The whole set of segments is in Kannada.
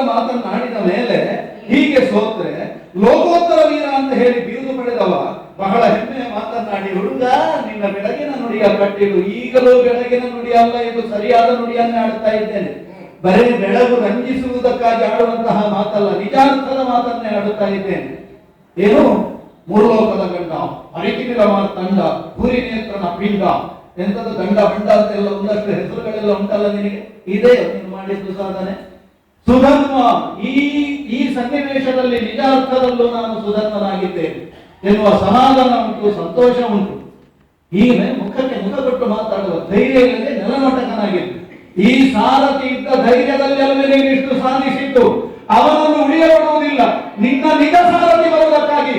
ಮಾತನ್ನಾಡಿದ ಮೇಲೆ ಹೀಗೆ ಸೋತ್ರೆ ಲೋಕೋತ್ತರ ವೀರ ಅಂತ ಹೇಳಿ ಬಿರುದು ಪಡೆದವ ಬಹಳ ಹೆಮ್ಮೆಯ ಮಾತನ್ನಾಡಿ, ಹುಡುಗ ನಿನ್ನ ಬೆಳಗಿನ ನುಡಿಯ ಕಟ್ಟಿಡು, ಈಗಲೂ ಬೆಳಗಿನ ನುಡಿ ಅಲ್ಲ ಎಂದು ಸರಿಯಾದ ನುಡಿಯನ್ನೇ ಆಡ್ತಾ ಇದ್ದೇನೆ. ಬರೀ ಬೆಳಗು ರಂಜಿಸುವುದಕ್ಕಾಗಿ ಆಡುವಂತಹ ಮಾತಲ್ಲ, ನಿಜಾರ್ಥದ ಮಾತನ್ನೇ ಆಡುತ್ತಾ ಇದ್ದೇನೆ. ಏನು ಮೂರ್ಲೋಕದ ಗಂಡ, ಅರಿಕಿನಿಲ ತಂಡ, ಭೂರಿ ನೇತ್ರನ ಪಿಂಡ, ಎಂತದ್ದು ಗಂಡ ಬಂಡ ಅಂತೆಲ್ಲ ಒಂದಷ್ಟು ಹೆಸರುಗಳೆಲ್ಲ ಉಂಟಲ್ಲ ನಿನಗೆ. ಇದೇ ನೀನು ಮಾಡಿದ್ದು ಸಾಧನೆ. ಸುಧರ್ಮ ಈ ಸನ್ನಿವೇಶದಲ್ಲಿ ನಿಜಾರ್ಥದಲ್ಲೂ ನಾನು ಸುಧರ್ಮನಾಗಿದ್ದೇನೆ ಎನ್ನುವ ಸಮಾಧಾನ ಉಂಟು, ಸಂತೋಷ ಉಂಟು. ಹೀಗೆ ಮುಖಕ್ಕೆ ಮುಖ ಕೊಟ್ಟು ಮಾತಾಡುವ ಧೈರ್ಯ ಇಲ್ಲದೆ ನೆಲಮಟ್ಟಕನಾಗಿತ್ತು. ಈ ಸಾರಥಿ ಇದ್ದ ಧೈರ್ಯದಲ್ಲಿ ಅಲ್ಲವೇ ನೀನಿಷ್ಟು ಸಾಧಿಸಿದ್ದು. ಅವನನ್ನು ಉಳಿಯಬಿಡುವುದಿಲ್ಲ. ನಿನ್ನ ನಿಜ ಸಾರಥಿ ಬರುವುದಕ್ಕಾಗಿ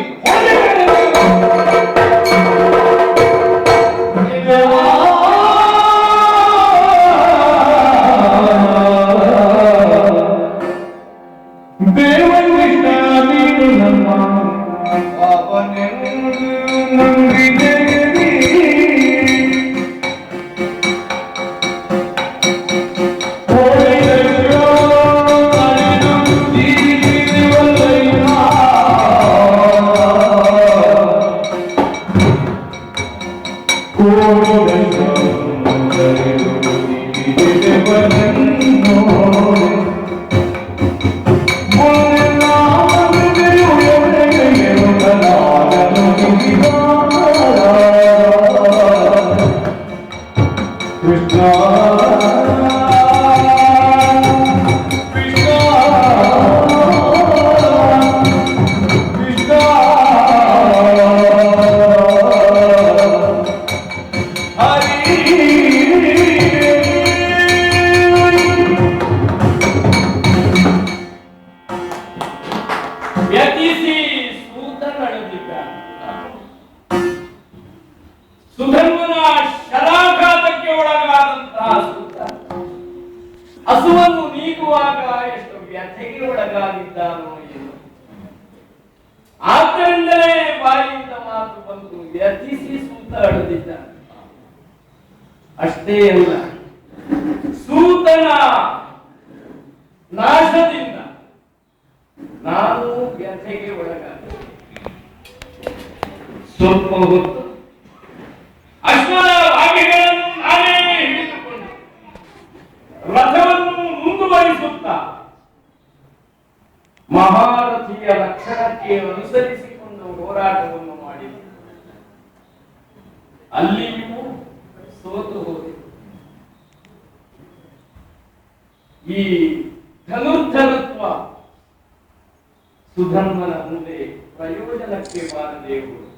ಸುಧರ್ಮನ ಶರಾಘಾತಕ್ಕೆ ಒಳಗಾದಂತಹ ಸೂತ ಹಸುವನ್ನು ನೀಗುವಾಗ ಎಷ್ಟು ವ್ಯಥೆಗೆ ಒಳಗಾಗಿದ್ದಾನೋ ಎಂದು. ಆದ್ದರಿಂದಲೇ ಬಾಯಿಯಿಂದ ಮಾತು ಬಂದು ವ್ಯಥಿಸಿ ಸೂತ ಅಳುತ್ತಿದ್ದಾನೆ. ಅಷ್ಟೇ ಅಲ್ಲ, ಸೂತನ ನಾಶದಿಂದ ನಾನು ವ್ಯಥೆಗೆ ಒಳಗಾದೆ. ಸ್ವಲ್ಪ ಹೊತ್ತು ಅಶ್ವದ ಭಾಗ್ಯಗಳನ್ನು ನಾನೇ ಹಿಡಿದುಕೊಂಡು ರಥವನ್ನು ಮುಂದುವರಿಸುತ್ತಾ ಮಹಾರಥಿಯ ಲಕ್ಷಣಕ್ಕೆ ಅನುಸರಿಸಿಕೊಂಡು ಹೋರಾಟವನ್ನು ಮಾಡಿದೆ. ಅಲ್ಲಿಯೂ ಸೋತು ಹೋದೆ. ಈ ಧನುರ್ಧನತ್ವ ಸುಧರ್ಮನ ಮುಂದೆ ಪ್ರಯೋಜನಕ್ಕೆ ಬಾರದೆ ಹೋಯಿತು.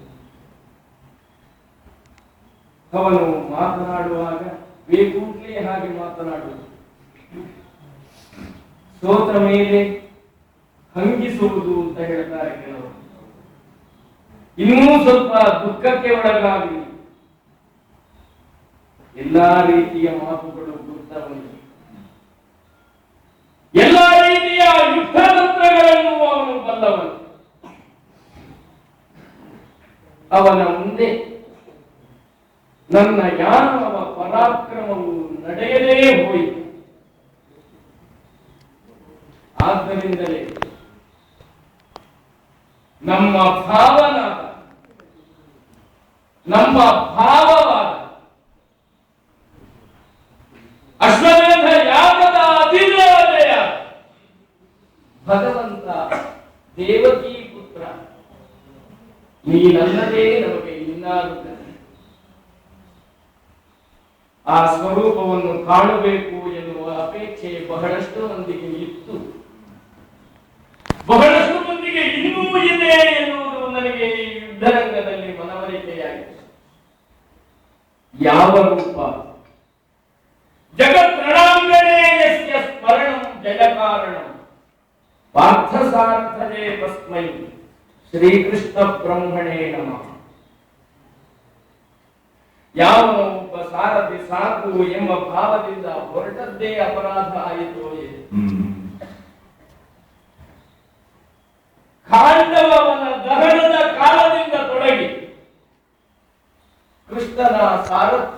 ಅವನು ಮಾತನಾಡುವಾಗ ಬೇಕೂಡ್ಲೇ ಹಾಗೆ ಮಾತನಾಡುವುದು, ಸೋತ ಮೇಲೆ ಹಂಗಿಸುವುದು ಅಂತ ಹೇಳ್ತಾರೆ ಕೆಲವರು. ಇನ್ನೂ ಸ್ವಲ್ಪ ದುಃಖಕ್ಕೆ ಒಳಗಾಗಿ ಎಲ್ಲಾ ರೀತಿಯ ಮಾತುಗಳು ಗೊತ್ತವನು. ಎಲ್ಲಾ ರೀತಿಯ ಯುದ್ಧ ತಂತ್ರಗಳನ್ನು ಅವನು ಬಲ್ಲವನು. ಅವನ ಮುಂದೆ ನನ್ನ ಯಾನವ ಪರಾಕ್ರಮವು ನಡೆಯದೇ ಹೋಯಿತು. ಆದ್ದರಿಂದಲೇ ನಮ್ಮ ಭಾವವಾದ ಅಶ್ವಮೇಧ ಯಾಗದ ಅಧಿದೇವತೆಯ ಭಗವಂತ ದೇವಕಿ ಪುತ್ರ ನೀನಲ್ಲದೆ ನಮಗೆ ಇನ್ನಾಗುತ್ತದೆ. ಆ ಸ್ವರೂಪವನ್ನು ಕಾಣಬೇಕು ಎನ್ನುವ ಅಪೇಕ್ಷೆ ಬಹಳಷ್ಟು ಮಂದಿಗೆ ಇತ್ತು, ಬಹಳಷ್ಟು ಮಂದಿಗೆ ಇನ್ನೂ ಇದೆ ಎನ್ನುವುದು ನನಗೆ ಈ ಯುದ್ಧರಂಗದಲ್ಲಿ ಮನವರಿಕೆಯಾಗಿದೆ. ಯಾವ ರೂಪ? ಜಗತ್ ರಣಾಂಗಣೇ ಯಸ್ಯ ಸ್ಮರಣಂ ಜಯಕಾರಣಂ ಪಾರ್ಥಸಾರ್ಥಜೇ ತಸ್ಮೈ ಶ್ರೀಕೃಷ್ಣ ಬ್ರಹ್ಮಣೇ ನಮಃ. ಯಾವ ಒಬ್ಬ ಸಾರಥಿ ಸಾಕು ಎಂಬ ಭಾವದಿಂದ ಹೊರಟದ್ದೇ ಅಪರಾಧ ಆಯಿತು. ಖಾಂಡವನ ದಹನದ ಕಾಲದಿಂದ ತೊಡಗಿ ಕೃಷ್ಣನ ಸಾರಥ್ಯ